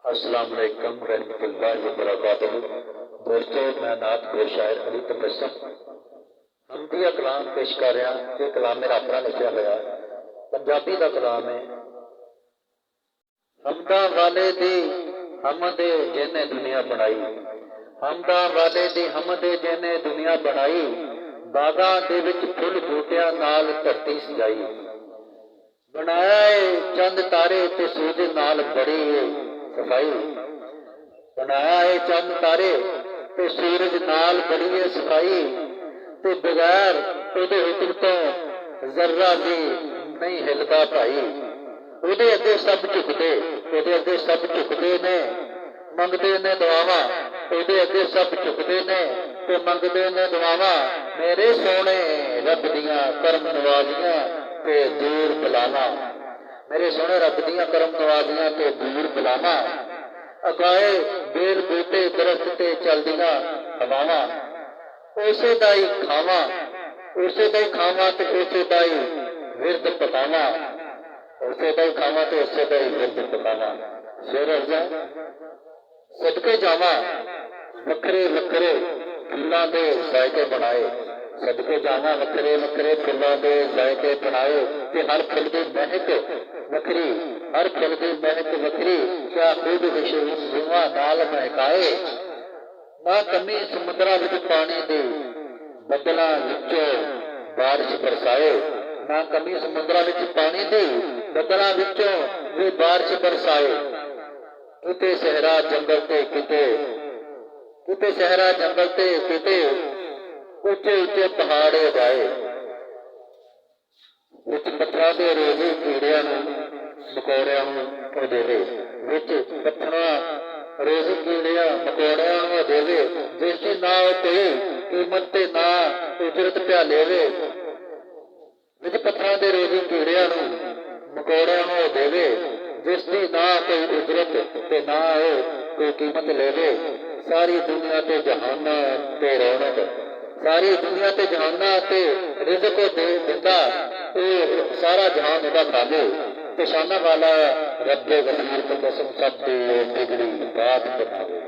अस्सलाम वालेकुम रहमतुल्लाहि व बरकातहू। दोस्तों, मैं नात गो शायर अली तबस्सुम हमदिया कलाम पेश कर रहा। ये कलाम मेरा अपना लिखा होया पंजाबी का कलाम है। हमदा वाले दी हमदे जिन्ने दुनिया बनाई, हमदा वाले दी हमदे जिन्ने दुनिया बनाई, बागां दे विच फुल बूटियां नाल धरती सजाई। बनाया है चंद तारे ते सूरज नाल बड़ी है सफाई, बनाया है चंद तारे ते सूरज नाल बड़ी है सफाई, ते बगैर उहदे हुक्म तो जर्रा भी नहीं हिलदा भाई। उहदे अगे सब झुकदे, उहदे अगे सब झुकदे ने, मंगदे ने दुआवां, उहदे अगे सब झुकदे ने ते मंगदे ने दुआवां। मेरे सोने रब दियां करम नवाजियां ते दूर बलावां, मेरे सोने रब दियां करम नवाजियां ते दूर बलावां। अगाए बेल बूटे दरख्त ते चलदियां हवावां, उसे दा ही खावां, उसे दा ही खावां ते उसे दा ही विरद पकावां, उसे दा ही खावां ते उसे दा ही विरद पकावां। शेर अर्जा सदके जावां वखरे वखरे फुल्लां दे जायके बनाए, सदके जावां वखरे वखरे फुल्लां दे जायके बनाए, ते हर फुल दी महक वखरी, हर फुल दी महक वखरी, क्या खुद खुशबूआं नाल महकाए। ना कमी समुद्रां विच पानी दी बदलां विचों बारिश बरसाए, ना कमी समुद्रां विच पानी दी बदलां विचों भी बारिश बरसाए। किते सहरा जंगल ते किते, किते सहरा जंगल ते किते ऊंचे ऊंचे पहाड़े जाए, विच पत्थरां दे रोज़ी कीड़ियां नूं मकोड़ियां नूं देवे, विच पत्थरां रोज़ी कीड़ियां मकोड़ियां नूं देवे, जिसदी ना कोई कीमत ते ना उजरत पिया लेवे। विच पत्थरां दे रोज़ी कीड़ियां नूं मकोड़ियां नूं देवे, जिसदी ना कोई उजरत ते ना कोई कीमत लेवे। सारी दुनिया ते जहाना ते रौनक, सारी दुनिया ते जहाना ते रिज़क दे दिंदा, सारा जहान उहदा खावे, ते शाना वाला रब्बे गफूर तबस्सुम सब दी बिगड़ी बात बनावे।